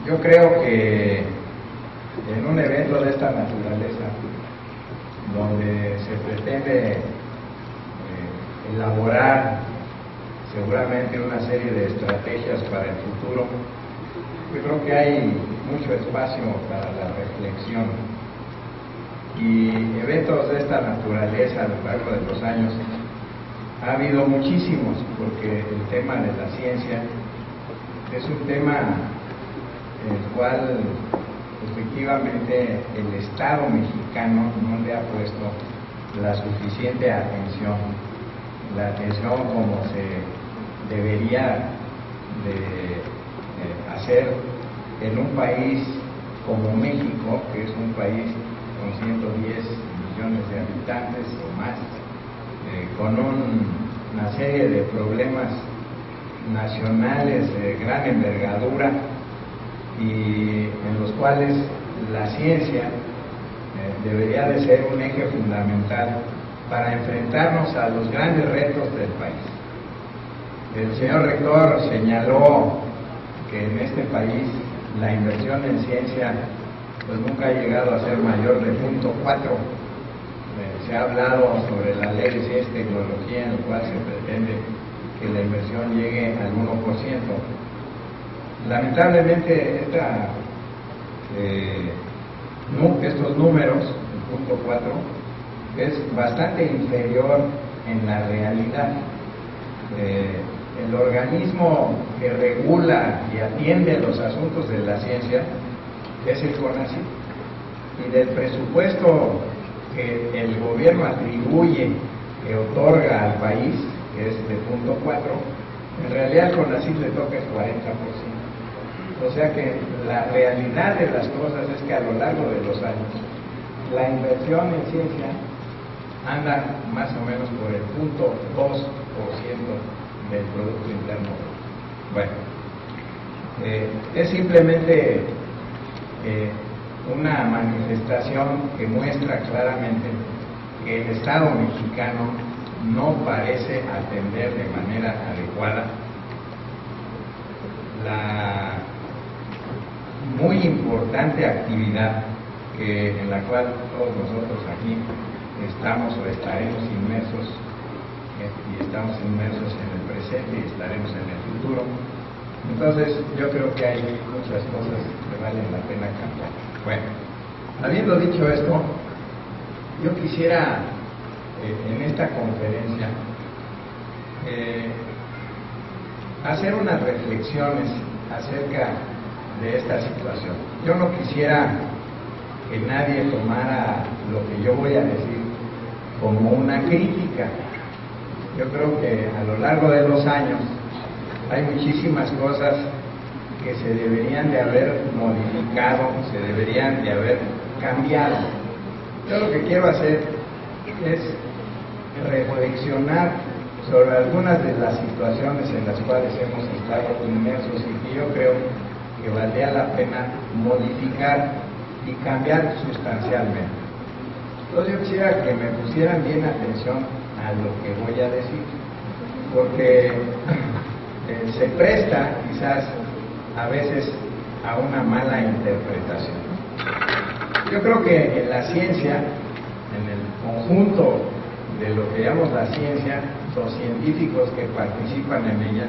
Yo creo que en un evento de esta naturaleza, donde se pretende elaborar seguramente una serie de estrategias para el futuro, yo creo que hay mucho espacio para la reflexión. Y eventos de esta naturaleza a lo largo de los años ha habido muchísimos, porque el tema de la ciencia es un tema en el cual efectivamente el Estado mexicano no le ha puesto la suficiente atención, la atención como se debería de hacer en un país como México, que es un país con 110 millones de habitantes o más, con una serie de problemas nacionales de gran envergadura, y en los cuales la ciencia debería de ser un eje fundamental para enfrentarnos a los grandes retos del país. El señor rector señaló que en este país la inversión en ciencia pues nunca ha llegado a ser mayor de 0.4. Se ha hablado sobre la ley de ciencia y tecnología, en la cual se pretende que la inversión llegue al 1%. Lamentablemente estos números, el 0.4, es bastante inferior en la realidad. El organismo que regula y atiende los asuntos de la ciencia es el CONACYT, y del presupuesto que el gobierno atribuye, que otorga al país, que es de 0.4, en realidad al CONACYT le toca el 40%. O sea que la realidad de las cosas es que a lo largo de los años la inversión en ciencia anda más o menos por el 0.2% del Producto Interno. Bueno, es simplemente una manifestación que muestra claramente que el Estado mexicano no parece atender de manera adecuada la muy importante actividad en la cual todos nosotros aquí estamos o estaremos inmersos, y estamos inmersos en el presente y estaremos en el futuro. Entonces yo creo que hay muchas cosas que valen la pena cambiar. Bueno, habiendo dicho esto, yo quisiera en esta conferencia hacer unas reflexiones acerca de esta situación. Yo no quisiera que nadie tomara lo que yo voy a decir como una crítica. Yo creo que a lo largo de los años hay muchísimas cosas que se deberían de haber modificado, se deberían de haber cambiado. Yo lo que quiero hacer es reflexionar sobre algunas de las situaciones en las cuales hemos estado inmersos y que yo creo que valdría la pena modificar y cambiar sustancialmente. Entonces yo quisiera que me pusieran bien atención a lo que voy a decir, porque se presta quizás a veces a una mala interpretación. Yo creo que en la ciencia, en el conjunto de lo que llamamos la ciencia, los científicos que participan en ella,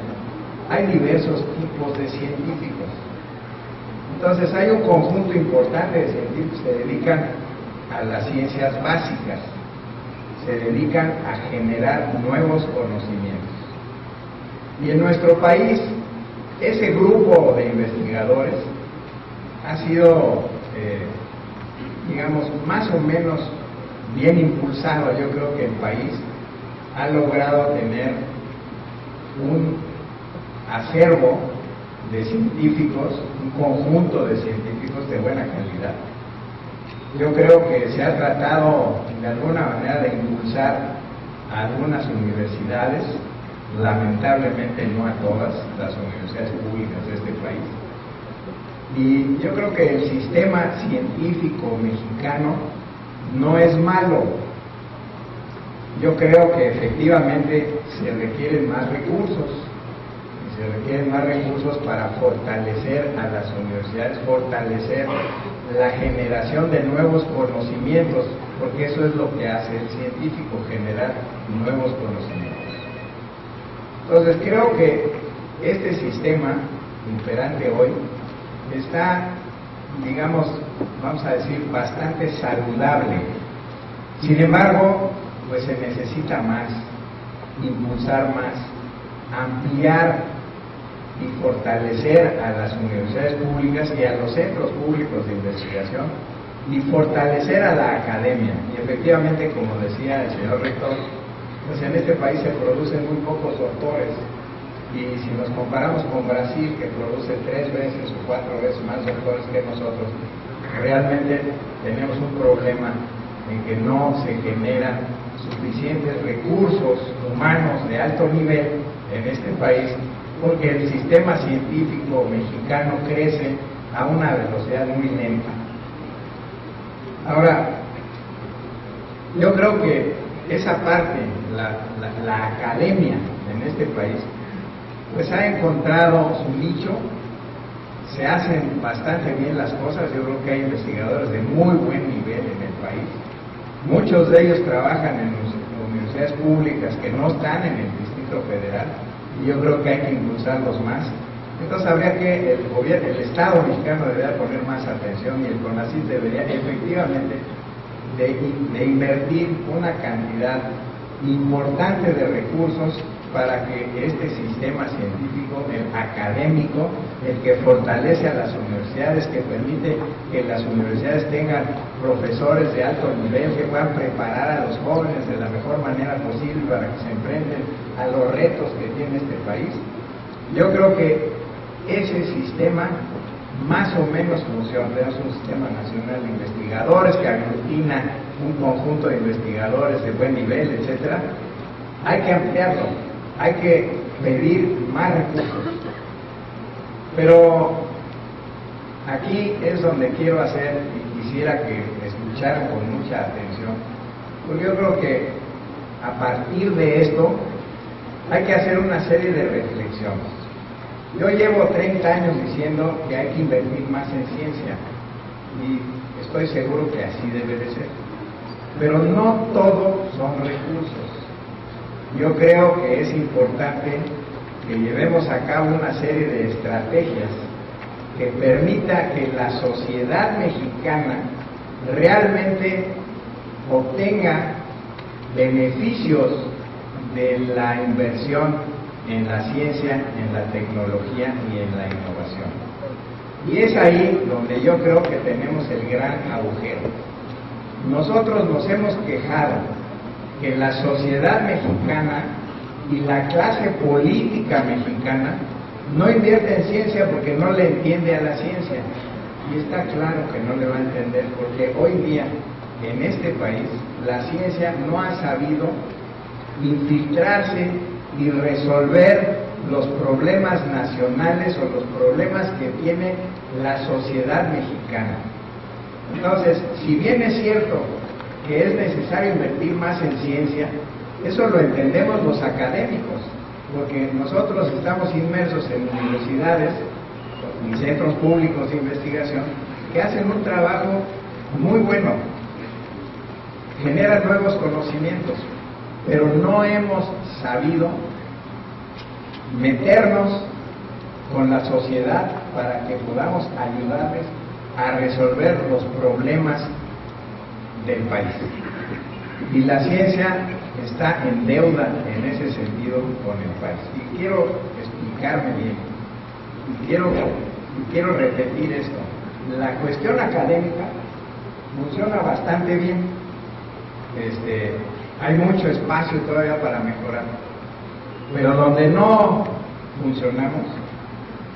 hay diversos tipos de científicos. Entonces hay un conjunto importante de científicos que se dedican a las ciencias básicas, se dedican a generar nuevos conocimientos. Y en nuestro país, ese grupo de investigadores ha sido, digamos, más o menos bien impulsado. Yo creo que el país ha logrado tener un acervo de científicos, un conjunto de científicos de buena calidad. Yo creo que se ha tratado de alguna manera de impulsar a algunas universidades, lamentablemente no a todas las universidades públicas de este país. Y yo creo que el sistema científico mexicano no es malo. Yo creo que efectivamente se requieren más recursos, se requieren más recursos para fortalecer a las universidades, fortalecer la generación de nuevos conocimientos, porque eso es lo que hace el científico, generar nuevos conocimientos. Entonces creo que este sistema imperante hoy está, digamos, vamos a decir, bastante saludable. Sin embargo, pues se necesita más, impulsar más, ampliar y fortalecer a las universidades públicas y a los centros públicos de investigación y fortalecer a la academia. Y efectivamente, como decía el señor rector, pues en este país se producen muy pocos doctores, y si nos comparamos con Brasil, que produce 3 veces o 4 veces más doctores que nosotros, realmente tenemos un problema en que no se generan suficientes recursos humanos de alto nivel en este país, porque el sistema científico mexicano crece a una velocidad muy lenta. Ahora, yo creo que esa parte, la academia en este país, pues ha encontrado su nicho, se hacen bastante bien las cosas. Yo creo que hay investigadores de muy buen nivel en el país. Muchos de ellos trabajan en universidades públicas que no están en el Distrito Federal, y yo creo que hay que impulsarlos más. Entonces habría que, el Estado mexicano debería poner más atención, y el CONACYT debería efectivamente de invertir una cantidad importante de recursos para que este sistema científico, el académico, el que fortalece a las universidades, que permite que las universidades tengan profesores de alto nivel, que puedan preparar a los jóvenes de la mejor manera posible para que se enfrenten a los retos que tiene este país. Yo creo que ese sistema más o menos funciona. Tenemos un sistema nacional de investigadores que aglutina un conjunto de investigadores de buen nivel, etcétera. Hay que ampliarlo, hay que pedir más recursos. Pero aquí es donde quiero hacer, y quisiera que escucharan con mucha atención, porque yo creo que a partir de esto hay que hacer una serie de reflexiones. Yo llevo 30 años diciendo que hay que invertir más en ciencia, y estoy seguro que así debe de ser. Pero no todo son recursos. Yo creo que es importante que llevemos a cabo una serie de estrategias que permita que la sociedad mexicana realmente obtenga beneficios de la inversión en la ciencia, en la tecnología y en la innovación. Y es ahí donde yo creo que tenemos el gran agujero. Nosotros nos hemos quejado que la sociedad mexicana y la clase política mexicana no invierte en ciencia porque no le entiende a la ciencia. Y está claro que no le va a entender, porque hoy día en este país la ciencia no ha sabido infiltrarse y resolver los problemas nacionales o los problemas que tiene la sociedad mexicana. Entonces, si bien es cierto que es necesario invertir más en ciencia, eso lo entendemos los académicos, porque nosotros estamos inmersos en universidades y centros públicos de investigación que hacen un trabajo muy bueno, generan nuevos conocimientos, pero no hemos sabido meternos con la sociedad para que podamos ayudarles a resolver los problemas del país. Y la ciencia está en deuda en ese sentido con el país. Y quiero explicarme bien, y quiero repetir esto. La cuestión académica funciona bastante bien. Hay mucho espacio todavía para mejorar. Pero donde no funcionamos,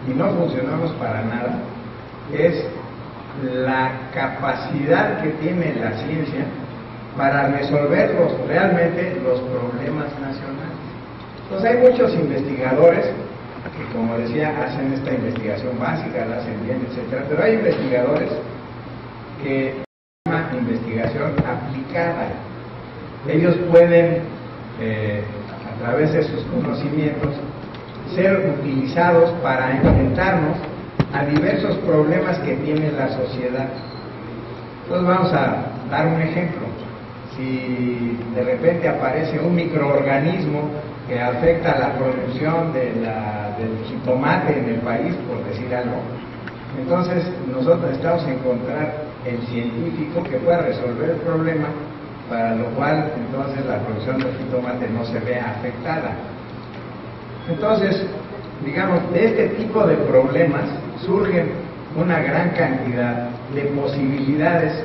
y no funcionamos para nada, es la capacidad que tiene la ciencia para resolver realmente los problemas nacionales. Entonces hay muchos investigadores que, como decía, hacen esta investigación básica, la hacen bien, etcétera, pero hay investigadores que se llama investigación aplicada. Ellos pueden, a través de sus conocimientos, ser utilizados para enfrentarnos a diversos problemas que tiene la sociedad. Entonces vamos a dar un ejemplo. Si de repente aparece un microorganismo que afecta la producción del jitomate en el país, por decir algo, entonces nosotros necesitamos encontrar el científico que pueda resolver el problema, para lo cual entonces la producción del jitomate no se vea afectada. Entonces, digamos, de este tipo de problemas surgen una gran cantidad de posibilidades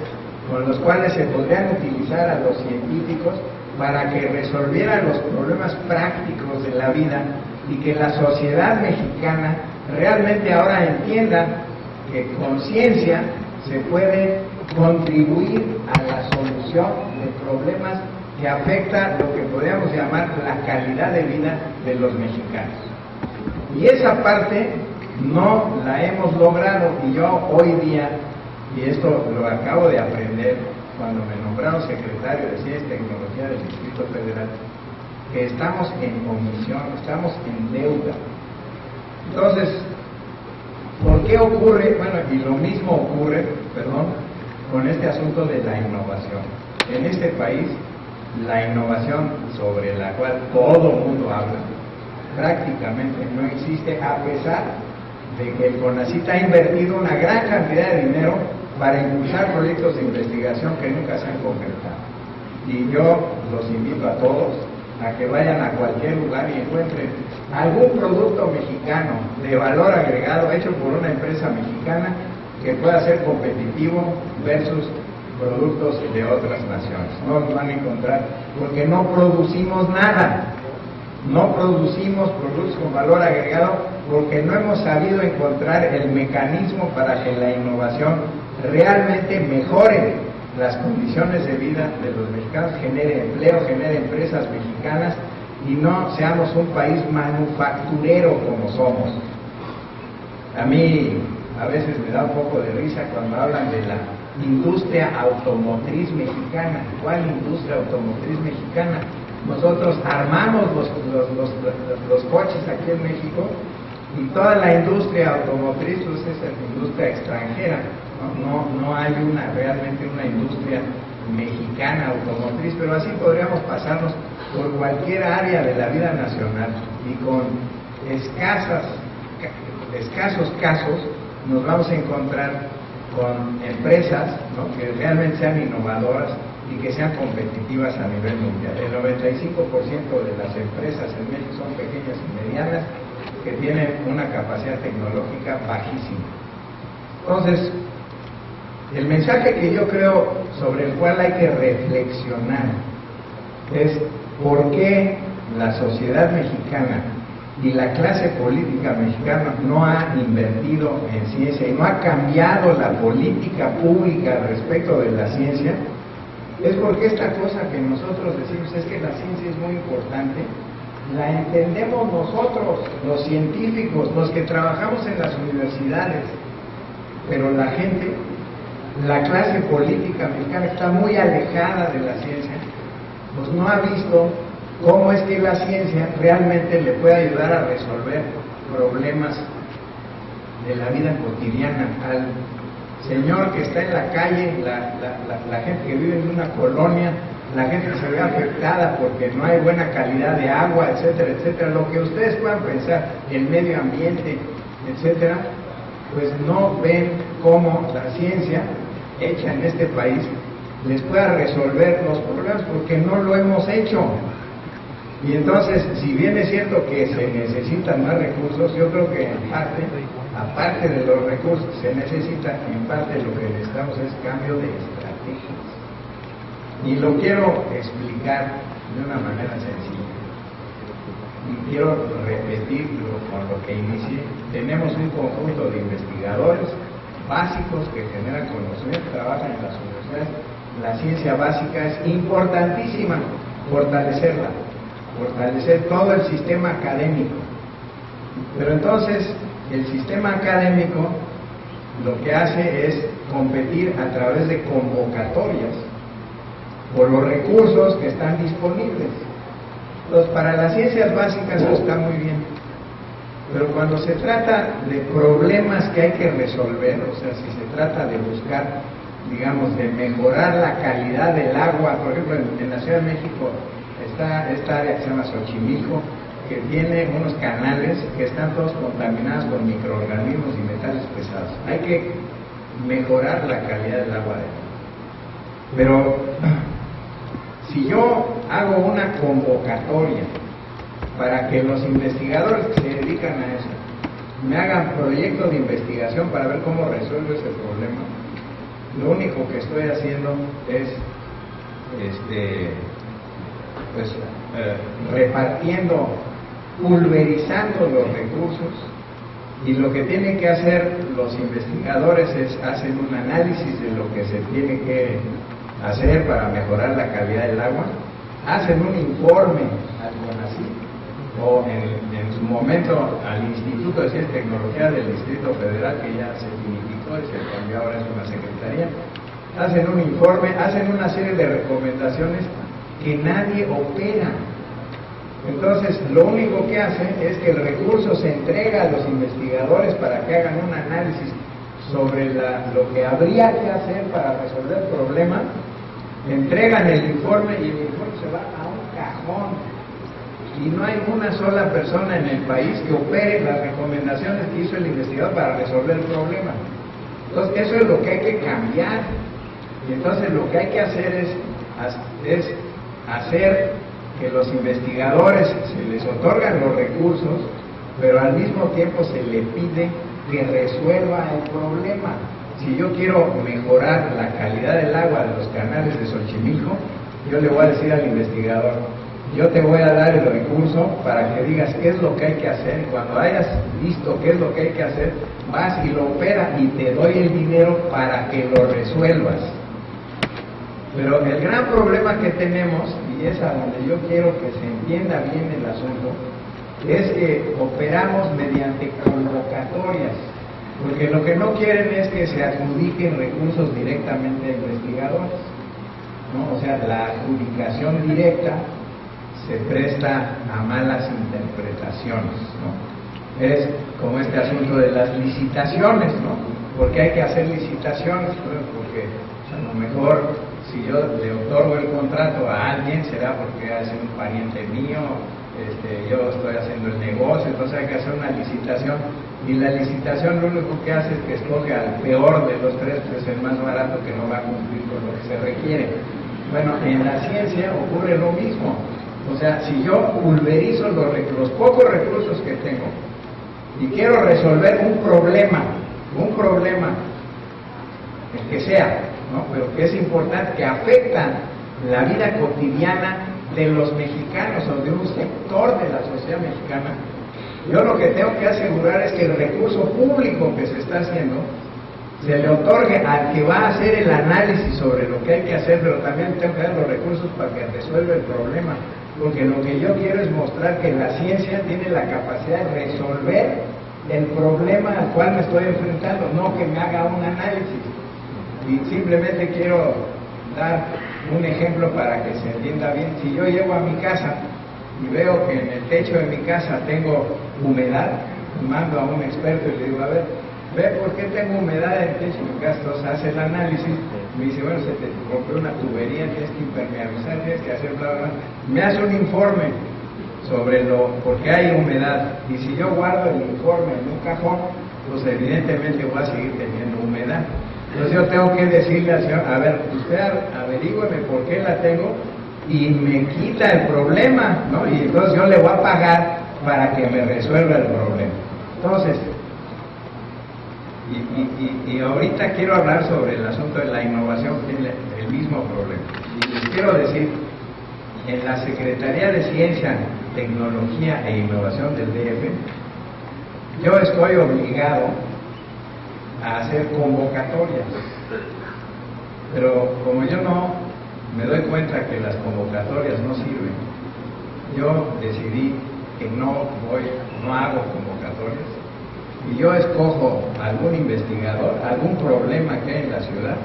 con los cuales se podrían utilizar a los científicos para que resolvieran los problemas prácticos de la vida y que la sociedad mexicana realmente ahora entienda que con ciencia se puede contribuir a la solución de problemas que afecta lo que podríamos llamar la calidad de vida de los mexicanos. Y esa parte no la hemos logrado, y yo hoy día, y esto lo acabo de aprender cuando me nombraron secretario de Ciencia y Tecnología del Distrito Federal, que estamos en omisión, estamos en deuda. Entonces, ¿por qué ocurre? Bueno, y lo mismo ocurre, con este asunto de la innovación. En este país, la innovación sobre la cual todo el mundo habla, prácticamente no existe, a pesar de que el CONACYT ha invertido una gran cantidad de dinero para impulsar proyectos de investigación que nunca se han concretado. Y yo los invito a todos a que vayan a cualquier lugar y encuentren algún producto mexicano de valor agregado hecho por una empresa mexicana que pueda ser competitivo versus productos de otras naciones. No los van a encontrar porque no producimos nada. No producimos productos con valor agregado porque no hemos sabido encontrar el mecanismo para que la innovación realmente mejore las condiciones de vida de los mexicanos, genere empleo, genere empresas mexicanas y no seamos un país manufacturero como somos. A mí a veces me da un poco de risa cuando hablan de la industria automotriz mexicana. ¿Cuál industria automotriz mexicana? Nosotros armamos los coches aquí en México y toda la industria automotriz pues, es la industria extranjera. No hay realmente una industria mexicana automotriz, pero así podríamos pasarnos por cualquier área de la vida nacional y con escasos casos nos vamos a encontrar con empresas, ¿no?, que realmente sean innovadoras y que sean competitivas a nivel mundial. El 95% de las empresas en México son pequeñas y medianas que tienen una capacidad tecnológica bajísima. Entonces, el mensaje que yo creo sobre el cual hay que reflexionar es por qué la sociedad mexicana y la clase política mexicana no ha invertido en ciencia y no ha cambiado la política pública respecto de la ciencia. Es porque esta cosa que nosotros decimos es que la ciencia es muy importante, la entendemos nosotros, los científicos, los que trabajamos en las universidades, pero la gente, la clase política mexicana está muy alejada de la ciencia, pues no ha visto cómo es que la ciencia realmente le puede ayudar a resolver problemas de la vida cotidiana. Al señor que está en la calle, la gente que vive en una colonia, la gente que se ve afectada porque no hay buena calidad de agua, etcétera, etcétera, lo que ustedes puedan pensar, el medio ambiente, etcétera, pues no ven cómo la ciencia hecha en este país les pueda resolver los problemas porque no lo hemos hecho. Y entonces, si bien es cierto que se necesitan más recursos, yo creo que en parte, aparte de los recursos que se necesitan, en parte lo que necesitamos es cambio de estrategias. Y lo quiero explicar de una manera sencilla. Y quiero repetirlo con lo que inicié. Tenemos un conjunto de investigadores básicos que generan conocimiento, trabajan en las universidades. La ciencia básica es importantísima, fortalecerla. Fortalecer todo el sistema académico. Pero entonces, el sistema académico lo que hace es competir a través de convocatorias por los recursos que están disponibles. Entonces, para las ciencias básicas eso está muy bien. Pero cuando se trata de problemas que hay que resolver, o sea, si se trata de buscar, digamos, de mejorar la calidad del agua, por ejemplo, en la Ciudad de México está esta área que se llama Xochimilco, que tiene unos canales que están todos contaminados con microorganismos y metales pesados. Hay que mejorar la calidad del agua de ahí. Pero si yo hago una convocatoria para que los investigadores que se dedican a eso me hagan proyectos de investigación para ver cómo resuelvo ese problema, lo único que estoy haciendo es repartiendo, pulverizando los recursos, y lo que tienen que hacer los investigadores es hacer un análisis de lo que se tiene que hacer para mejorar la calidad del agua, hacen un informe al CONACYT o en su momento al Instituto de Ciencia y Tecnología del Distrito Federal, que ya se finiquitó y se cambió, ahora es una secretaría, hacen un informe, hacen una serie de recomendaciones que nadie opera. Entonces, lo único que hacen es que el recurso se entrega a los investigadores para que hagan un análisis sobre lo que habría que hacer para resolver el problema, entregan el informe y el informe se va a un cajón. Y no hay una sola persona en el país que opere las recomendaciones que hizo el investigador para resolver el problema. Entonces, eso es lo que hay que cambiar. Y entonces lo que hay que hacer es hacer que los investigadores se les otorgan los recursos, pero al mismo tiempo se le pide que resuelva el problema. Si yo quiero mejorar la calidad del agua de los canales de Xochimilco, yo le voy a decir al investigador: yo te voy a dar el recurso para que digas qué es lo que hay que hacer, y cuando hayas visto qué es lo que hay que hacer, vas y lo operas y te doy el dinero para que lo resuelvas. Pero el gran problema que tenemos, y es a donde yo quiero que se entienda bien el asunto, es que operamos mediante convocatorias, porque lo que no quieren es que se adjudiquen recursos directamente a investigadores, ¿no? O sea, la adjudicación directa se presta a malas interpretaciones, ¿no? Es como este asunto de las licitaciones, ¿no? Porque hay que hacer licitaciones, ¿no? Porque a lo mejor si yo le otorgo el contrato a alguien será porque es un pariente mío, yo estoy haciendo el negocio, entonces hay que hacer una licitación, y la licitación lo único que hace es que escoge al peor de los tres, que es el más barato, que no va a cumplir con lo que se requiere. Bueno, en la ciencia ocurre lo mismo. O sea, si yo pulverizo los pocos recursos que tengo y quiero resolver un problema, el que sea, ¿no? Pero que es importante, que afecta la vida cotidiana de los mexicanos o de un sector de la sociedad mexicana, yo lo que tengo que asegurar es que el recurso público que se está haciendo se le otorgue al que va a hacer el análisis sobre lo que hay que hacer, pero también tengo que dar los recursos para que resuelva el problema, porque lo que yo quiero es mostrar que la ciencia tiene la capacidad de resolver el problema al cual me estoy enfrentando, no que me haga un análisis. Y simplemente quiero dar un ejemplo para que se entienda bien. Si yo llego a mi casa y veo que en el techo de mi casa tengo humedad, mando a un experto y le digo: a ver, ve por qué tengo humedad en el techo de mi casa. Entonces hace el análisis, me dice: bueno, se te rompió una tubería, tienes que impermeabilizar, tienes que hacer bla, bla. Me hace un informe sobre por qué hay humedad, y si yo guardo el informe en un cajón, pues evidentemente voy a seguir teniendo humedad. Entonces yo tengo que decirle al señor: a ver, usted averígüeme por qué la tengo y me quita el problema, ¿no? Y entonces yo le voy a pagar para que me resuelva el problema. Entonces, y ahorita quiero hablar sobre el asunto de la innovación, que tiene el mismo problema. Y les quiero decir, en la Secretaría de Ciencia, Tecnología e Innovación del DF, yo estoy obligado a hacer convocatorias, pero como yo no me doy cuenta que las convocatorias no sirven, yo decidí que no hago convocatorias, y yo escojo algún investigador, algún problema que hay en la ciudad,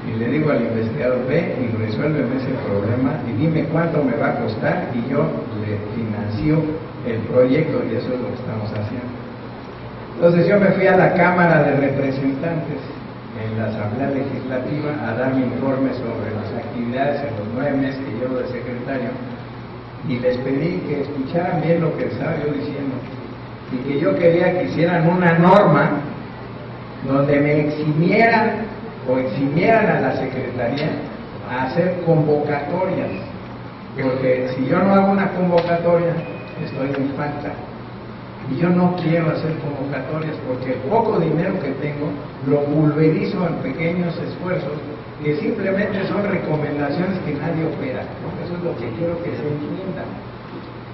y le digo al investigador: ve y resuélveme ese problema y dime cuánto me va a costar, y yo le financio el proyecto, y eso es lo que estamos haciendo. Entonces yo me fui a la Cámara de Representantes en la Asamblea Legislativa a dar mi informe sobre las actividades en los 9 meses que llevo de secretario, y les pedí que escucharan bien lo que estaba yo diciendo, y que yo quería que hicieran una norma donde me eximieran a la Secretaría a hacer convocatorias, porque si yo no hago una convocatoria estoy en falta, y yo no quiero hacer convocatorias porque el poco dinero que tengo lo pulverizo en pequeños esfuerzos que simplemente son recomendaciones que nadie opera, ¿no? Eso es lo que quiero que se entienda.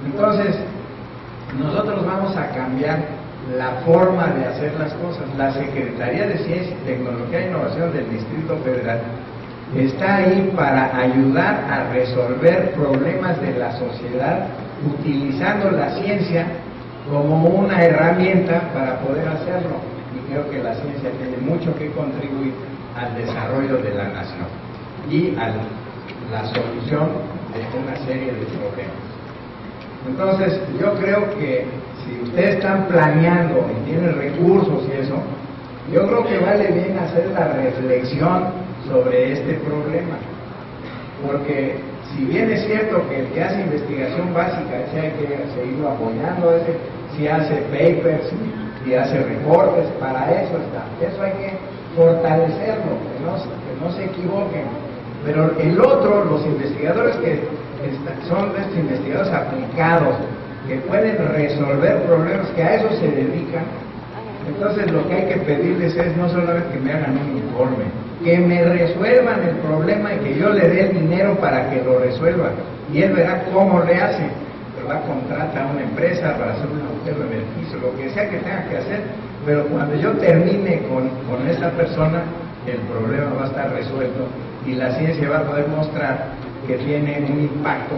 Entonces, nosotros vamos a cambiar la forma de hacer las cosas. La Secretaría de Ciencia, Tecnología e Innovación del Distrito Federal está ahí para ayudar a resolver problemas de la sociedad utilizando la ciencia como una herramienta para poder hacerlo. Y creo que la ciencia tiene mucho que contribuir al desarrollo de la nación y a la solución de una serie de problemas. Entonces, yo creo que si ustedes están planeando y tienen recursos y eso, yo creo que vale bien hacer la reflexión sobre este problema, porque si bien es cierto que el que hace investigación básica, ese hay que seguirlo apoyando, ese si hace papers, si hace reportes, para eso está, eso hay que fortalecerlo, que no se equivoquen. Pero el otro, los investigadores que son estos investigadores aplicados, que pueden resolver problemas, que a eso se dedican, entonces lo que hay que pedirles es no solamente que me hagan un informe, que me resuelvan el problema y que yo le dé el dinero para que lo resuelva, y él verá cómo le hace. Va a contratar a una empresa para hacer un agujero de beneficio, lo que sea que tenga que hacer, pero cuando yo termine con esa persona, el problema va a estar resuelto y la ciencia va a poder mostrar que tiene un impacto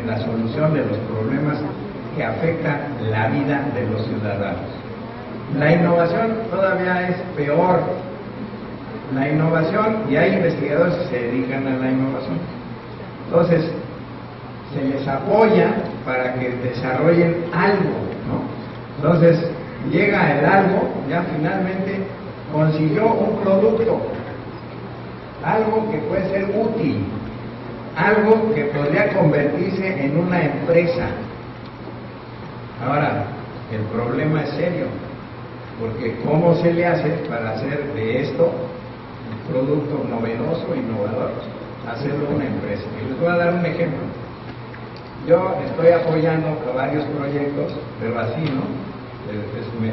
en la solución de los problemas que afectan la vida de los ciudadanos. La innovación todavía es peor. La innovación, y hay investigadores que se dedican a la innovación, entonces se les apoya para que desarrollen algo, ¿no? Entonces llega el algo, ya finalmente consiguió un producto, algo que puede ser útil, algo que podría convertirse en una empresa. Ahora, el problema es serio, porque ¿cómo se le hace para hacer de esto un producto novedoso, innovador, hacerlo una empresa? Y les voy a dar un ejemplo. Yo estoy apoyando a varios proyectos, pero así, ¿no?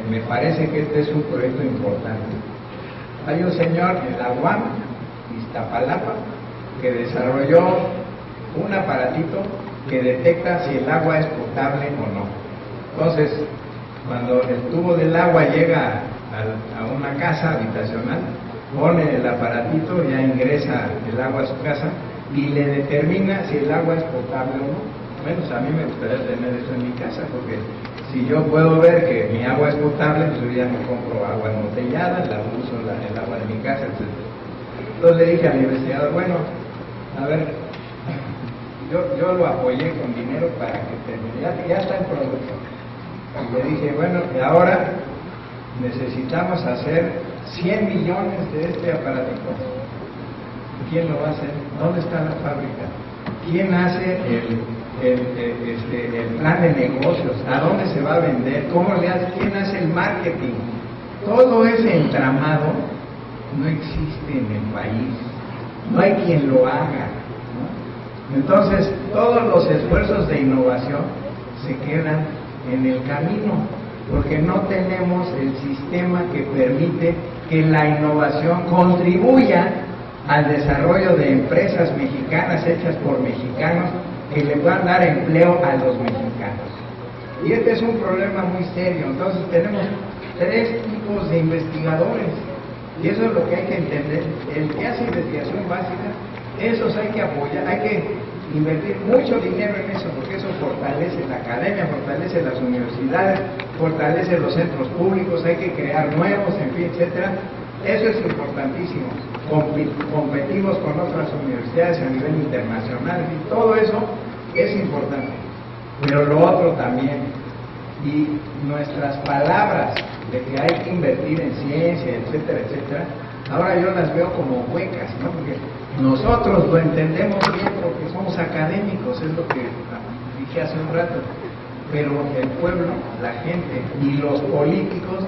Me parece que este es un proyecto importante. Hay un señor en la UAM, Iztapalapa, que desarrolló un aparatito que detecta si el agua es potable o no. Entonces, cuando el tubo del agua llega a una casa habitacional, pone el aparatito, ya ingresa el agua a su casa y le determina si el agua es potable o no. Bueno, a mí me gustaría tener eso en mi casa, porque si yo puedo ver que mi agua es potable, pues yo ya me compro agua embotellada, la uso el agua de mi casa, etc. Entonces le dije al investigador, bueno, a ver, yo lo apoyé con dinero para que termine, ya está en producto. Y le dije, bueno, y ahora necesitamos hacer 100 millones de este aparatito. ¿Quién lo va a hacer? ¿Dónde está la fábrica? ¿Quién hace el plan de negocios? ¿A dónde se va a vender? ¿Cómo le hace? ¿Quién hace el marketing? Todo ese entramado no existe en el país. No hay quien lo haga, ¿no? Entonces, todos los esfuerzos de innovación se quedan en el camino, porque no tenemos el sistema que permite que la innovación contribuya al desarrollo de empresas mexicanas hechas por mexicanos que le puedan dar empleo a los mexicanos. Y este es un problema muy serio. Entonces tenemos 3 tipos de investigadores, y eso es lo que hay que entender. El que hace investigación básica, esos hay que apoyar, hay que invertir mucho dinero en eso, porque eso fortalece la academia, fortalece las universidades, fortalece los centros públicos, hay que crear nuevos, en fin, etcétera. Eso es importantísimo. Competimos con otras universidades a nivel internacional, y todo eso es importante. Pero lo otro también, y nuestras palabras de que hay que invertir en ciencia, etcétera, etcétera, ahora yo las veo como huecas, ¿no? Porque nosotros lo entendemos bien porque somos académicos, es lo que dije hace un rato, pero el pueblo, la gente y los políticos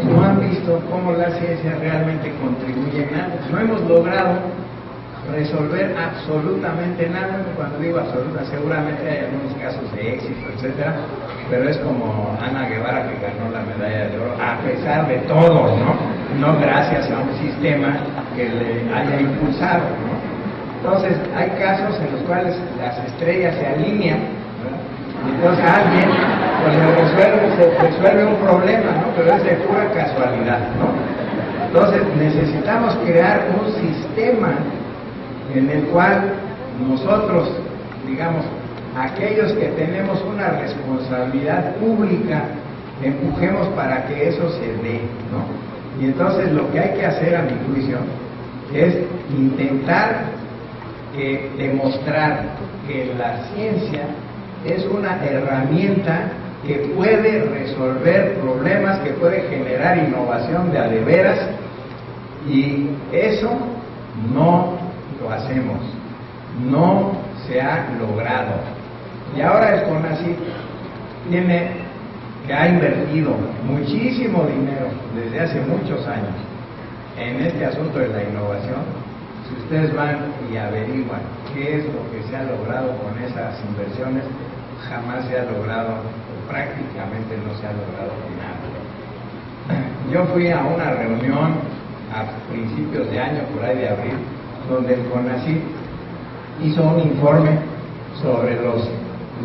no han visto cómo la ciencia realmente contribuye en algo. No hemos logrado resolver absolutamente nada. Cuando digo absoluta, seguramente hay algunos casos de éxito, etcétera, pero es como Ana Guevara, que ganó la medalla de oro a pesar de todo, no gracias a un sistema que le haya impulsado, ¿no? Entonces hay casos en los cuales las estrellas se alinean, ¿no? Entonces alguien pues se resuelve un problema, ¿no? Pero es de pura casualidad, ¿no? Entonces necesitamos crear un sistema en el cual nosotros, digamos, aquellos que tenemos una responsabilidad pública, empujemos para que eso se dé, ¿no? Y entonces lo que hay que hacer, a mi juicio, es intentar demostrar que la ciencia es una herramienta que puede resolver problemas, que puede generar innovación de a de veras, y eso no lo hacemos, no se ha logrado. Y ahora el CONACYT ha invertido muchísimo dinero desde hace muchos años en este asunto de la innovación. Si ustedes van y averiguan qué es lo que se ha logrado con esas inversiones, jamás se ha logrado, o prácticamente no se ha logrado nada. Yo fui a una reunión a principios de año, por ahí de abril, donde el CONACYT hizo un informe sobre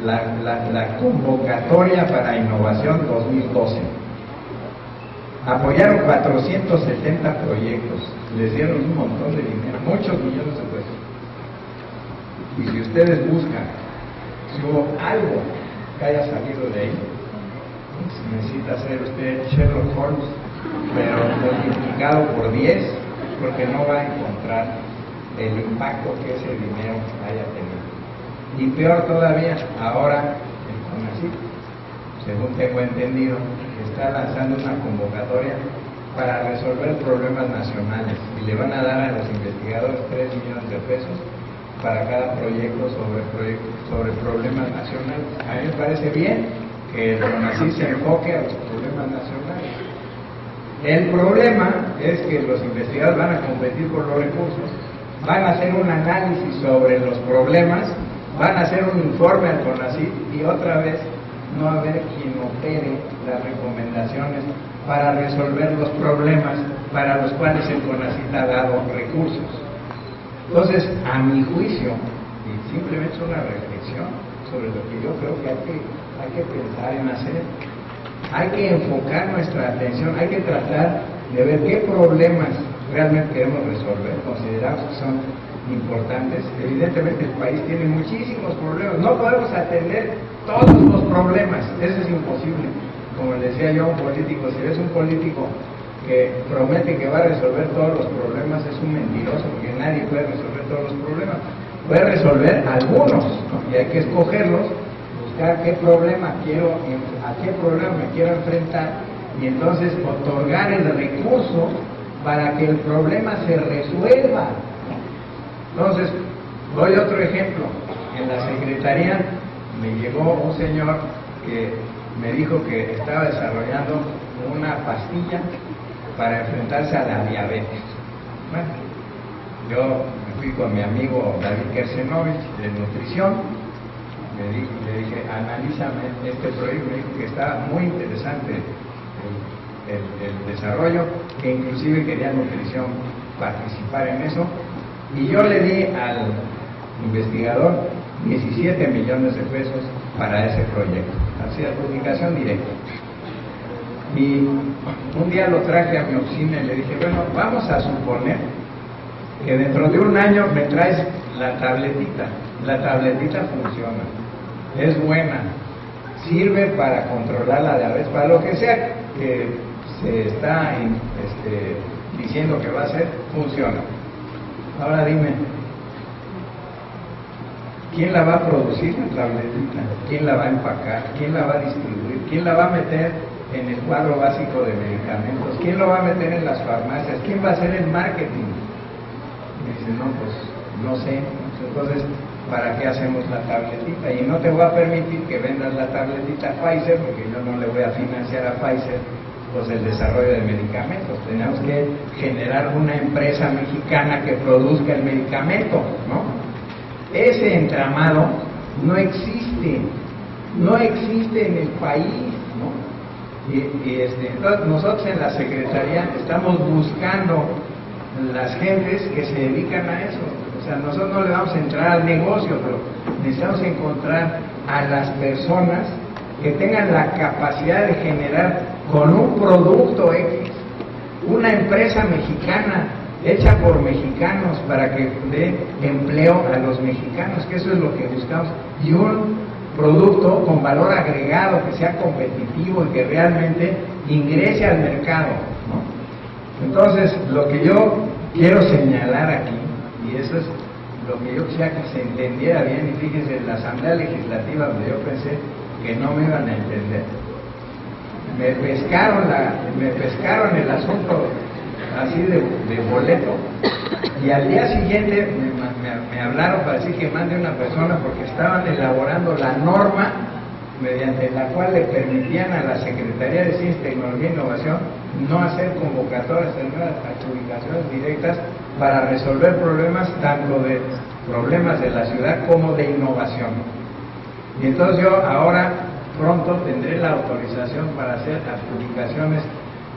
la convocatoria para innovación 2012. Apoyaron 470 proyectos, les dieron un montón de dinero, muchos millones de pesos. Y si ustedes buscan si hubo algo que haya salido de ahí, necesita ser usted Sherlock Holmes, pero multiplicado por 10, porque no va a encontrar el impacto que ese dinero haya tenido. Y peor todavía, ahora el CONACYT, según tengo entendido, está lanzando una convocatoria para resolver problemas nacionales y le van a dar a los investigadores 3 millones de pesos para cada proyecto sobre problemas nacionales. A mí me parece bien que el CONACYT se enfoque a los problemas nacionales. El problema es que los investigadores van a competir por los recursos, van a hacer un análisis sobre los problemas, van a hacer un informe al CONACYT y otra vez no va a haber quien opere las recomendaciones para resolver los problemas para los cuales el CONACYT ha dado recursos. Entonces, a mi juicio, y simplemente es una reflexión sobre lo que yo creo que hay que pensar en hacer, hay que enfocar nuestra atención, hay que tratar de ver qué problemas realmente queremos resolver, consideramos que son importantes. Evidentemente el país tiene muchísimos problemas, no podemos atender todos los problemas, eso es imposible. Como le decía yo a un político, si eres un político que promete que va a resolver todos los problemas, es un mentiroso, porque nadie puede resolver todos los problemas. Puede resolver algunos, ¿no? Y hay que escogerlos, buscar qué problema a qué problema me quiero enfrentar, y entonces otorgar el recurso para que el problema se resuelva. Entonces, doy otro ejemplo. En la secretaría me llegó un señor que me dijo que estaba desarrollando una pastilla para enfrentarse a la diabetes. Bueno, yo me fui con mi amigo David Kersenovich de nutrición, le dije, analízame este proyecto. Me dijo que estaba muy interesante el desarrollo, que inclusive quería nutrición participar en eso, y yo le di al investigador 17 millones de pesos para ese proyecto, así de publicación directa. Y un día lo traje a mi oficina y le dije, bueno, vamos a suponer que dentro de un año me traes la tabletita funciona, es buena, sirve para controlar la diabetes, para lo que sea que se está diciendo que va a hacer, funciona. Ahora dime, ¿quién la va a producir la tabletita? ¿Quién la va a empacar? ¿Quién la va a distribuir? ¿Quién la va a meter en el cuadro básico de medicamentos? ¿Quién lo va a meter en las farmacias? ¿Quién va a hacer el marketing? Y dice, no, pues no sé. Entonces, ¿para qué hacemos la tabletita? Y no te voy a permitir que vendas la tabletita a Pfizer, porque yo no le voy a financiar a Pfizer pues el desarrollo de medicamentos. Tenemos que generar una empresa mexicana que produzca el medicamento, ¿no? Ese entramado no existe en el país, ¿no? Entonces nosotros en la Secretaría estamos buscando las gentes que se dedican a eso. O sea, nosotros no le vamos a entrar al negocio, pero necesitamos encontrar a las personas que tengan la capacidad de generar con un producto X una empresa mexicana hecha por mexicanos para que dé empleo a los mexicanos, que eso es lo que buscamos, y un producto con valor agregado que sea competitivo y que realmente ingrese al mercado, ¿no? Entonces, lo que yo quiero señalar aquí, y eso es lo que yo quisiera que se entendiera bien, y fíjense, en la Asamblea Legislativa, donde yo pensé que no me iban a entender, me pescaron el asunto así de boleto, y al día siguiente me hablaron para decir que mande una persona porque estaban elaborando la norma mediante la cual le permitían a la Secretaría de Ciencia, Tecnología e Innovación no hacer convocatorias de nuevas adjudicaciones directas para resolver problemas, tanto de problemas de la ciudad como de innovación. Y entonces yo ahora pronto tendré la autorización para hacer adjudicaciones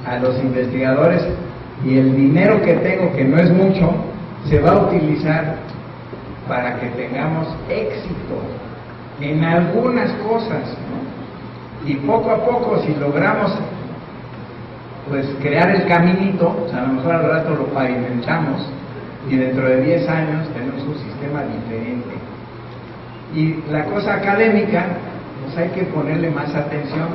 a los investigadores, y el dinero que tengo, que no es mucho, se va a utilizar para que tengamos éxito en algunas cosas, ¿no? Y poco a poco, si logramos pues crear el caminito, o sea, a lo mejor al rato lo pavimentamos y dentro de 10 años tenemos un sistema diferente. Y la cosa académica, pues hay que ponerle más atención,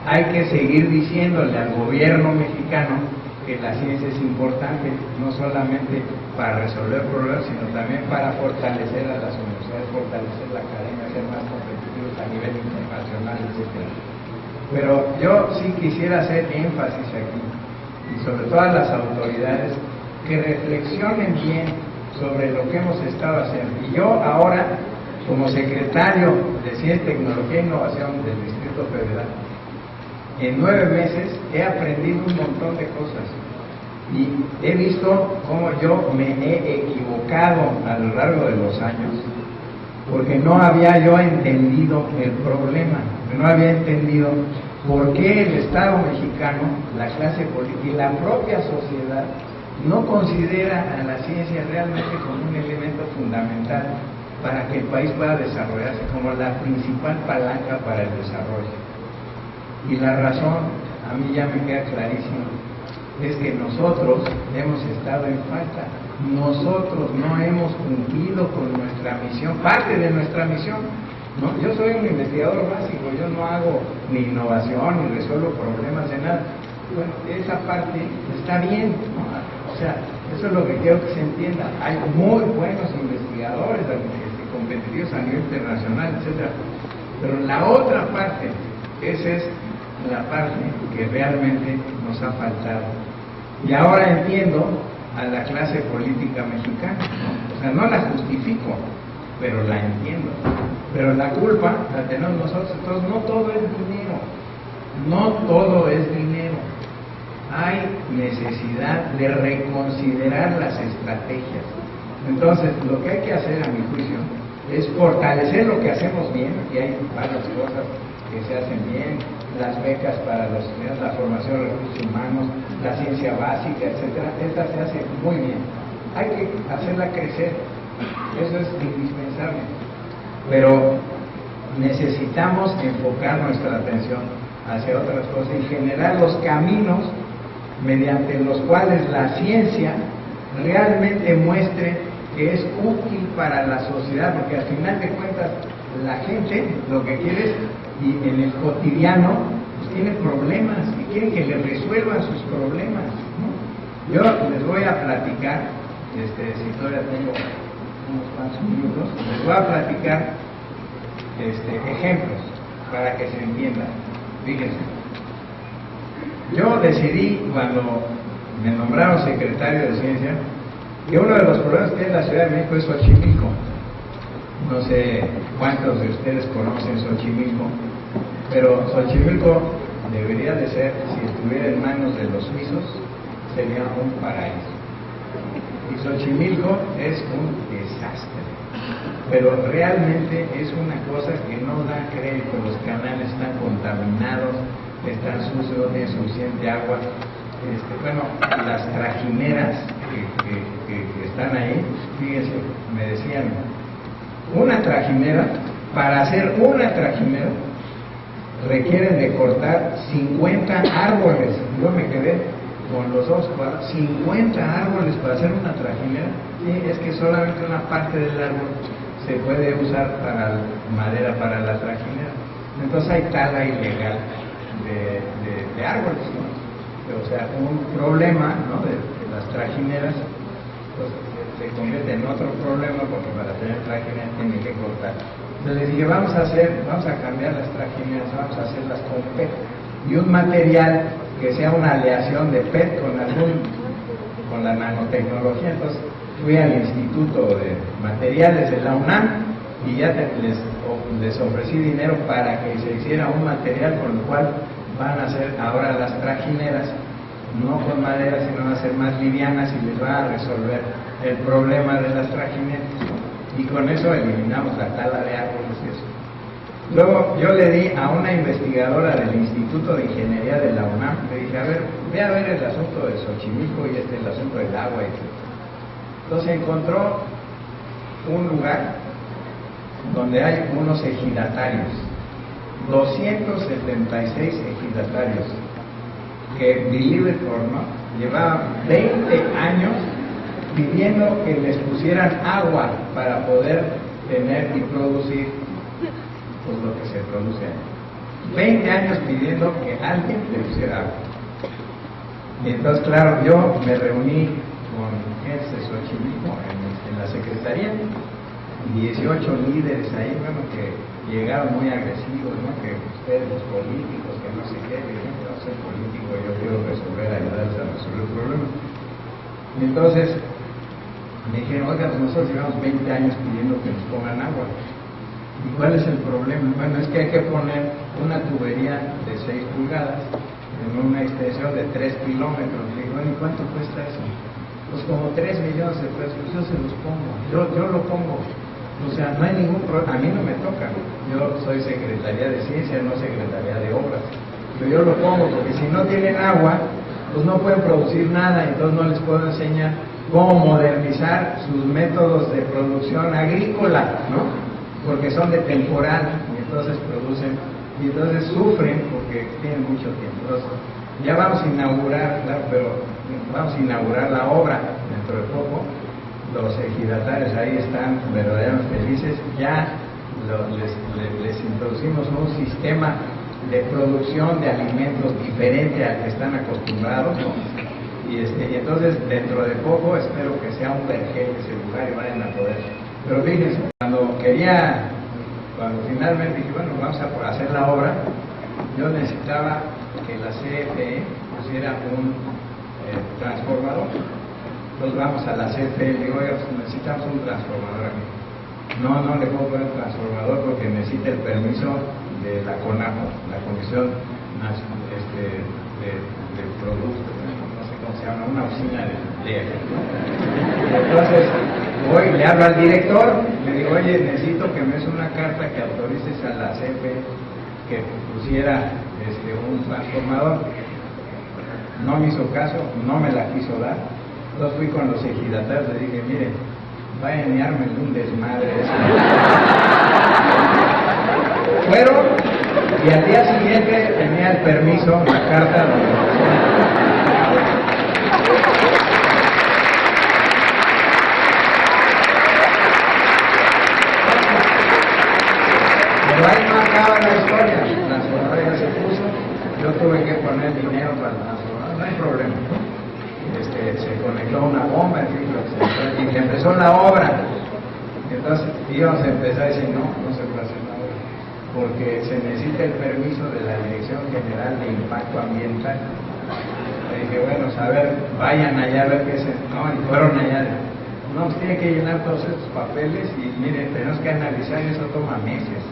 hay que seguir diciéndole al gobierno mexicano que la ciencia es importante, no solamente para resolver problemas, sino también para fortalecer a las universidades, fortalecer la academia, ser más competitivos a nivel internacional, etc. Pero yo sí quisiera hacer énfasis aquí, y sobre todo a las autoridades, que reflexionen bien sobre lo que hemos estado haciendo. Y yo ahora, como secretario de Ciencia, Tecnología e Innovación del Distrito Federal, en 9 meses he aprendido un montón de cosas y he visto cómo yo me he equivocado a lo largo de los años, porque no había yo entendido el problema, no había entendido por qué el Estado mexicano, la clase política y la propia sociedad no considera a la ciencia realmente como un elemento fundamental para que el país pueda desarrollarse, como la principal palanca para el desarrollo. Y la razón, a mí ya me queda clarísimo, es que nosotros hemos estado en falta. Nosotros no hemos cumplido con nuestra misión, parte de nuestra misión, ¿no? Yo soy un investigador básico, yo no hago ni innovación, ni resuelvo problemas de nada. Bueno, esa parte está bien, ¿no? O sea, eso es lo que quiero que se entienda. Hay muy buenos investigadores competitivos a nivel internacional, etc. Pero la otra parte, esa es la parte que realmente nos ha faltado. Y ahora entiendo a la clase política mexicana, ¿no? O sea, no la justifico, pero la entiendo. Pero la culpa la tenemos nosotros. Entonces, no todo es dinero, no todo es dinero. Hay necesidad de reconsiderar las estrategias. Entonces, lo que hay que hacer, a mi juicio, es fortalecer lo que hacemos bien. Aquí hay varias cosas que se hacen bien: las becas para los estudiantes, la formación de recursos humanos, la ciencia básica, etcétera. Esta se hace muy bien. Hay que hacerla crecer, eso es indispensable. Pero necesitamos enfocar nuestra atención hacia otras cosas y generar los caminos mediante los cuales la ciencia realmente muestre que es útil para la sociedad, porque al final de cuentas la gente lo que quiere es, y en el cotidiano, pues tiene problemas y quieren que le resuelvan sus problemas, ¿no? Yo les voy a platicar, si todavía tengo unos cuantos minutos, les voy a platicar ejemplos para que se entienda. Fíjense, Yo decidí, cuando me nombraron secretario de Ciencia, que uno de los problemas que tiene la Ciudad de México es Xochimilco. No sé cuántos de ustedes conocen Xochimilco, pero Xochimilco debería de ser, si estuviera en manos de los suizos, sería un paraíso. Y Xochimilco es un desastre, pero realmente es una cosa que no da crédito. Los canales están contaminados, están sucios, no tienen suficiente agua. Bueno, las trajineras que están ahí, fíjense, me decían, una trajinera, para hacer una trajinera, requieren de cortar 50 árboles. Yo me quedé con los ojos cuadrados. 50 árboles para hacer una trajinera. Sí, es que solamente una parte del árbol se puede usar para madera para la trajinera. Entonces hay tala ilegal de árboles, ¿no? O sea, un problema, ¿no?, de las trajineras, pues, se convierte en otro problema, porque para tener trajineras tienen que cortar. Entonces les dije, vamos a cambiar las trajineras, vamos a hacerlas con PET, y un material que sea una aleación de PET con la nanotecnología. Entonces fui al Instituto de Materiales de la UNAM y ya les ofrecí dinero para que se hiciera un material con el cual van a hacer ahora las trajineras, no con madera, sino van a ser más livianas, y les va a resolver el problema de las trajineras. Y con eso eliminamos la tala de árboles y eso. Luego yo le di a una investigadora del Instituto de Ingeniería de la UNAM, le dije, a ver, ve a ver el asunto de Xochimilco y el asunto del agua. Entonces encontró un lugar donde hay unos ejidatarios, 276 ejidatarios, que, believe it or not, llevaban 20 años pidiendo que les pusieran agua para poder tener y producir, pues, lo que se produce ahí. 20 años pidiendo que alguien le pusiera agua. Y entonces, claro, yo me reuní con gente de Xochimilco en la secretaría, 18 líderes ahí, bueno, que llegaron muy agresivos, ¿no?, que ustedes los políticos, que no sé qué, yo no soy político, yo quiero ayudarles a resolver el problema. Y entonces me dijeron, oiga, pues nosotros llevamos 20 años pidiendo que nos pongan agua. ¿Y cuál es el problema? Bueno, es que hay que poner una tubería de 6 pulgadas en una extensión de 3 kilómetros. Le digo, bueno, ¿y cuánto cuesta eso? Pues como 3 millones de pesos. Yo se los pongo, yo lo pongo. O sea, no hay ningún problema, a mí no me toca. Yo soy Secretaría de Ciencia, no Secretaría de Obras. Pero yo lo pongo porque si no tienen agua, pues no pueden producir nada, entonces no les puedo enseñar cómo modernizar sus métodos de producción agrícola, ¿no? Porque son de temporal, y entonces producen, y entonces sufren porque tienen mucho tiempo. Entonces, ya vamos a inaugurar, claro, pero vamos a inaugurar la obra dentro de poco. Los ejidatarios ahí están verdaderamente felices. Ya les introducimos un sistema de producción de alimentos diferente al que están acostumbrados, ¿no? Y entonces dentro de poco espero que sea un vergel ese lugar y vayan a poder. Pero fíjense, cuando finalmente dije, bueno, vamos a hacer la obra, yo necesitaba que la CFE pusiera un transformador. Entonces vamos a la CFE, le digo, oiga, necesitamos un transformador aquí. No le puedo poner transformador porque necesita el permiso de la CONAPO, la Comisión de Productos, no sé cómo se llama, una oficina de Entonces voy, le hablo al director, le digo, oye, necesito que me des una carta que autorices a la CFE que pusiera un transformador. No me hizo caso, no me la quiso dar. Entonces fui con los ejidatarios, le dije, miren, vayan y armen un desmadre. Fueron, y al día siguiente tenía el permiso, la carta. Pero ahí no acaba la historia. La transformadora ya se puso, yo tuve que poner dinero para la transformadora, no hay problema. Se conectó una bomba, en fin, y empezó la obra. Entonces íbamos a empezar a decir, no se puede hacer la obra, porque se necesita el permiso de la Dirección General de Impacto Ambiental. Le dije, bueno, a ver, vayan allá a ver qué es. No, y fueron allá. No, pues tiene que llenar todos estos papeles y miren, tenemos que analizar y eso toma meses.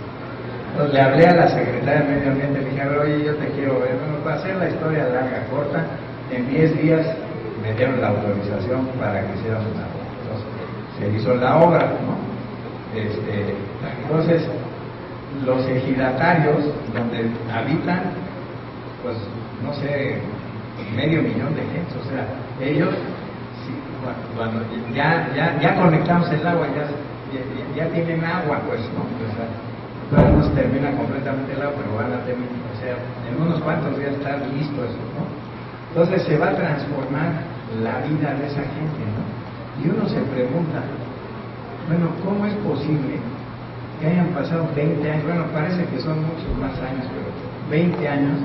Entonces le hablé a la secretaria de Medio Ambiente, le dije, a ver, oye, yo te quiero ver. Bueno, para hacer la historia larga, corta, en 10 días me dieron la autorización para que hiciéramos la obra. Entonces, se hizo la obra, ¿no? Entonces, los ejidatarios, donde habitan, pues, no sé, 500,000 de gente, o sea, ellos, sí, cuando ya conectamos el agua, ya tienen agua, pues, ¿no? O sea, todavía no se termina completamente el agua, pero van a tener, o sea, en unos cuantos días está listo eso, ¿no? Entonces se va a transformar la vida de esa gente, ¿no? Y uno se pregunta, bueno, ¿cómo es posible que hayan pasado 20 años? Bueno, parece que son muchos más años, pero 20 años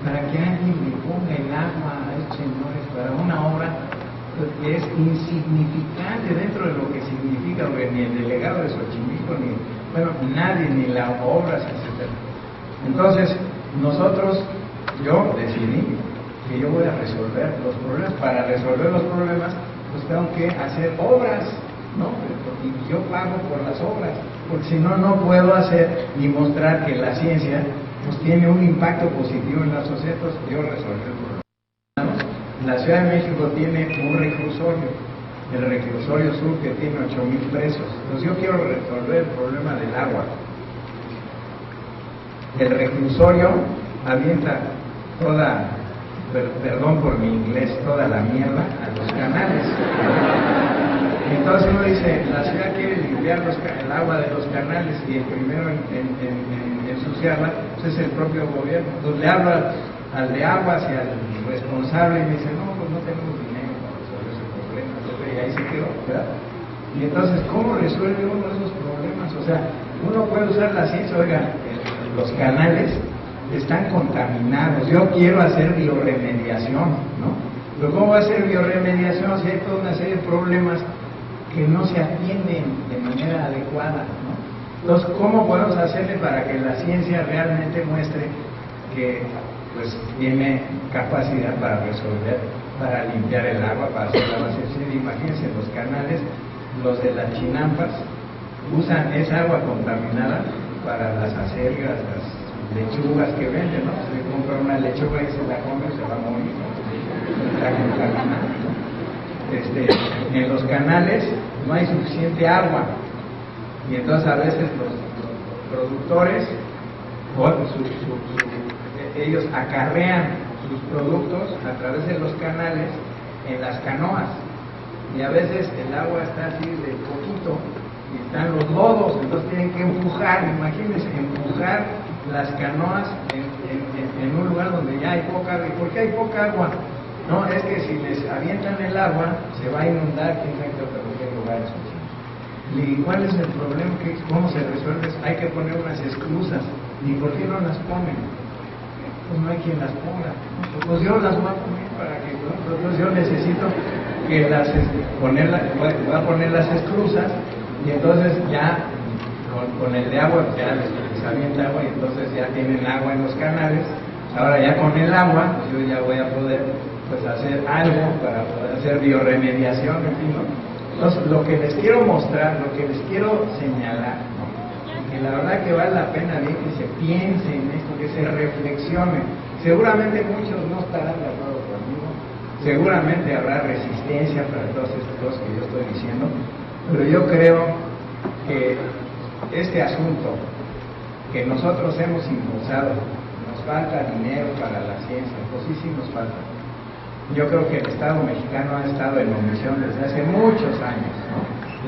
para que alguien le ponga el agua a estos señores para una obra que es insignificante dentro de lo que significa, porque ni el delegado de Xochimilco, nadie, ni la obra se hace. Entonces, yo decidí que yo voy a resolver los problemas. Para resolver los problemas, pues tengo que hacer obras, ¿no? Y yo pago por las obras, porque si no, no puedo hacer ni mostrar que la ciencia pues tiene un impacto positivo en la sociedad. Entonces yo resolví el problema. La Ciudad de México tiene un reclusorio, el reclusorio sur, que tiene 8,000 presos. Entonces yo quiero resolver el problema del agua. El reclusorio avienta toda, perdón por mi inglés, toda la mierda a los canales. Entonces uno dice, la ciudad quiere limpiar el agua de los canales, y el primero en ensuciarla pues es el propio gobierno. Entonces le hablo al de aguas y al responsable y me dice, no, pues no tenemos dinero para resolver ese problema. Y ahí se quedó, ¿verdad? Y entonces, ¿cómo resuelve uno esos problemas? O sea, uno puede usar la ciencia. Oiga, los canales están contaminados, yo quiero hacer bioremediación, ¿no? Pero ¿cómo va a ser bioremediación si hay toda una serie de problemas que no se atienden de manera adecuada, ¿no? Entonces, ¿cómo podemos hacerle para que la ciencia realmente muestre que pues tiene capacidad para resolver, para limpiar el agua, para hacer la base? Imagínense, los canales, los de las chinampas, usan esa agua contaminada para las acelgas, las lechugas que venden, ¿no? Se compra una lechuga y se la come y se va a morir, ¿no? Está contaminada. En los canales no hay suficiente agua, y entonces a veces los productores ellos acarrean sus productos a través de los canales en las canoas, y a veces el agua está así de poquito y están los lodos, entonces tienen que empujar, imagínense, empujar las canoas en un lugar donde ya hay poca agua. ¿Y por qué hay poca agua? No, es que si les avientan el agua se va a inundar, quién sabe qué otro lugar. ¿Y cuál es el problema? ¿Cómo se resuelve? Hay que poner unas esclusas. ¿Y por qué no las ponen? Pues no hay quien las ponga. Pues yo las voy a poner para que, entonces yo necesito que voy a poner las esclusas, y entonces ya con el de agua ya les avienta agua, y entonces ya tienen agua en los canales. Ahora ya con el agua yo ya voy a poder pues hacer algo para poder hacer bioremediación, en fin, ¿no? Entonces, lo que les quiero mostrar, lo que les quiero señalar, ¿no? Que la verdad que vale la pena bien que se piense en esto, que se reflexione. Seguramente muchos no estarán de acuerdo conmigo, seguramente habrá resistencia para todas estas cosas que yo estoy diciendo, pero yo creo que este asunto que nosotros hemos impulsado, nos falta dinero para la ciencia, pues sí nos falta. Yo creo que el Estado mexicano ha estado en omisión desde hace muchos años, ¿no?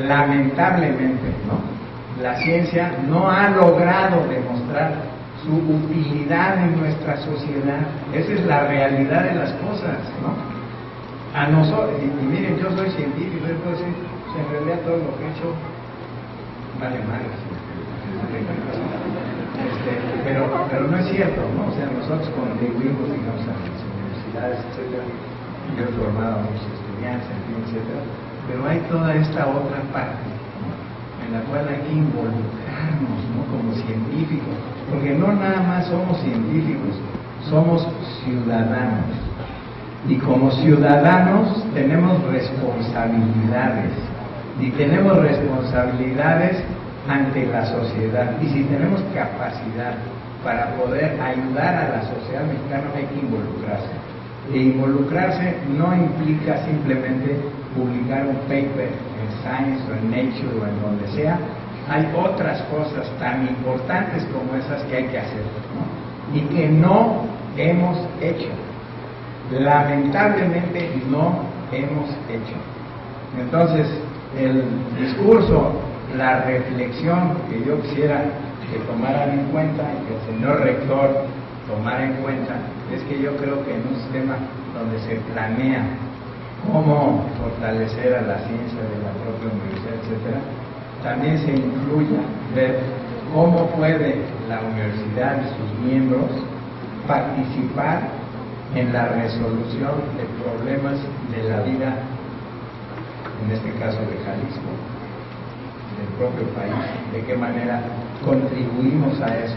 Lamentablemente, ¿no? La ciencia no ha logrado demostrar su utilidad en nuestra sociedad. Esa es la realidad de las cosas, ¿no? A nosotros, y miren, yo soy científico, yo puedo decir, pues en realidad todo lo que he hecho vale madre, pero no es cierto, ¿no? O sea, nosotros contribuimos, digamos, a las universidades, etcétera. Yo he formado a muchos estudiantes, etcétera, pero hay toda esta otra parte, ¿no? En la cual hay que involucrarnos, ¿no? Como científicos, porque no nada más somos científicos, somos ciudadanos. Y como ciudadanos tenemos responsabilidades, y tenemos responsabilidades ante la sociedad. Y si tenemos capacidad para poder ayudar a la sociedad mexicana, hay que involucrarse. E involucrarse no implica simplemente publicar un paper en Science o en Nature o en donde sea. Hay otras cosas tan importantes como esas que hay que hacer, ¿no? Y que no hemos hecho. Lamentablemente no hemos hecho. Entonces, el discurso, la reflexión que yo quisiera que tomaran en cuenta y que el señor rector tomara en cuenta, es que yo creo que en un sistema donde se planea cómo fortalecer a la ciencia de la propia universidad, etcétera, también se incluya ver cómo puede la universidad y sus miembros participar en la resolución de problemas de la vida, en este caso de Jalisco, del propio país, de qué manera contribuimos a eso.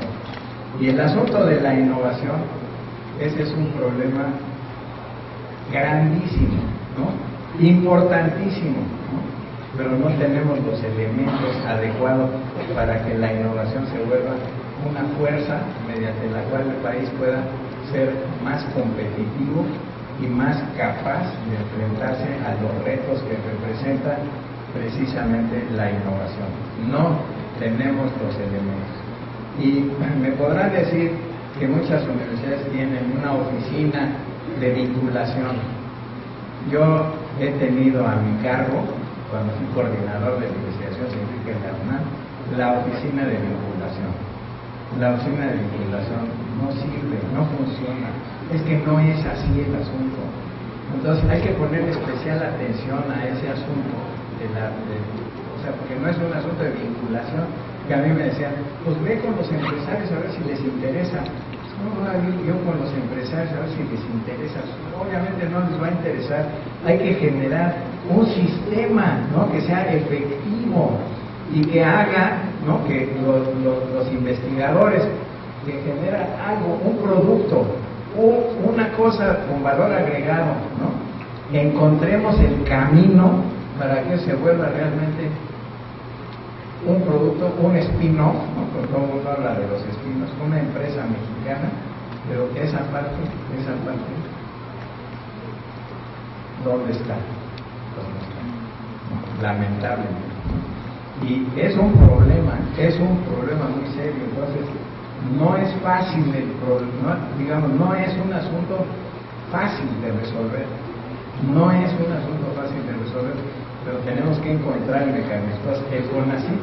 Y el asunto de la innovación, ese es un problema grandísimo, ¿no? Importantísimo, ¿no? Pero no tenemos los elementos adecuados para que la innovación se vuelva una fuerza mediante la cual el país pueda ser más competitivo y más capaz de enfrentarse a los retos que representa precisamente la innovación. No tenemos los elementos. Y me podrán decir que muchas universidades tienen una oficina de vinculación. Yo he tenido a mi cargo, cuando fui coordinador de investigación científica en la UNAM, la oficina de vinculación. La oficina de vinculación no sirve, no funciona. Es que no es así el asunto. Entonces hay que poner especial atención a ese asunto o sea, porque no es un asunto de vinculación, que a mí me decían, pues ve con los empresarios a ver si les interesa. No, yo con los empresarios a ver si les interesa. Obviamente no les va a interesar. Hay que generar un sistema, ¿no?, que sea efectivo y que haga, ¿no?, que los investigadores que generan algo, un producto, una cosa con valor agregado, ¿no?, encontremos el camino para que se vuelva realmente un producto, un spin-off, ¿no?, porque todo el mundo habla de los spin-offs, una empresa mexicana, pero esa parte, ¿dónde está? ¿Dónde está? No, lamentablemente. Y es un problema muy serio. Entonces, no es fácil el problema, digamos, no es un asunto fácil de resolver. No es un asunto fácil de resolver, pero tenemos que encontrar el mecanismo. El CONACYT,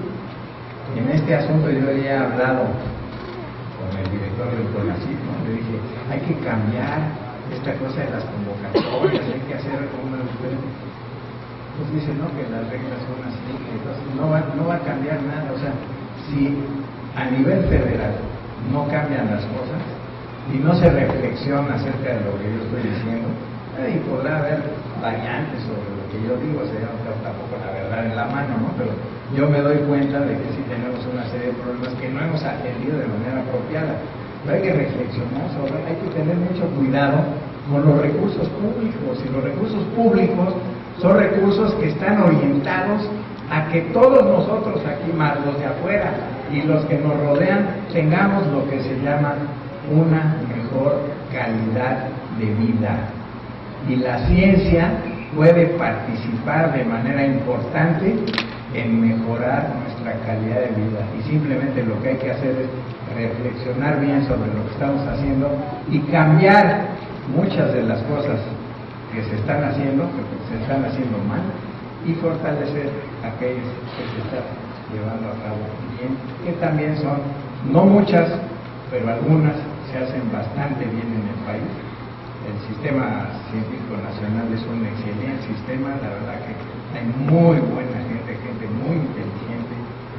en este asunto yo ya he hablado con el director del CONACYT, ¿no? Le dije, hay que cambiar esta cosa de las convocatorias, hay que hacer como una diferente. Pues dice, no, que las reglas son así, que entonces no va a cambiar nada. O sea, si a nivel federal no cambian las cosas y no se reflexiona acerca de lo que yo estoy diciendo, y podrá haber variantes sobre lo que yo digo, o sea, yo no tengo tampoco la verdad en la mano, ¿no? Pero yo me doy cuenta de que sí tenemos una serie de problemas que no hemos atendido de manera apropiada. Pero hay que reflexionar sobre, hay que tener mucho cuidado con los recursos públicos, y los recursos públicos son recursos que están orientados a que todos nosotros aquí, más los de afuera y los que nos rodean, tengamos lo que se llama una mejor calidad de vida. Y la ciencia puede participar de manera importante en mejorar nuestra calidad de vida. Y simplemente lo que hay que hacer es reflexionar bien sobre lo que estamos haciendo y cambiar muchas de las cosas que se están haciendo, porque se están haciendo mal, y fortalecer aquellas que se están llevando a cabo bien, que también son, no muchas, pero algunas se hacen bastante bien en el país. El sistema científico nacional es un excelente sistema, la verdad que hay muy buena gente muy inteligente,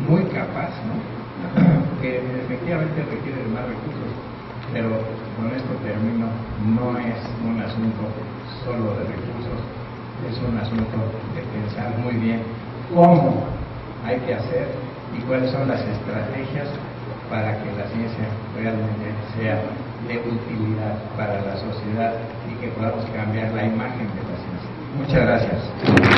muy capaz, ¿no?, que efectivamente requiere de más recursos, pero con esto termino, no es un asunto solo de recursos, es un asunto de pensar muy bien cómo hay que hacer y cuáles son las estrategias para que la ciencia realmente sea de utilidad para la sociedad y que podamos cambiar la imagen de la ciencia. Muchas gracias.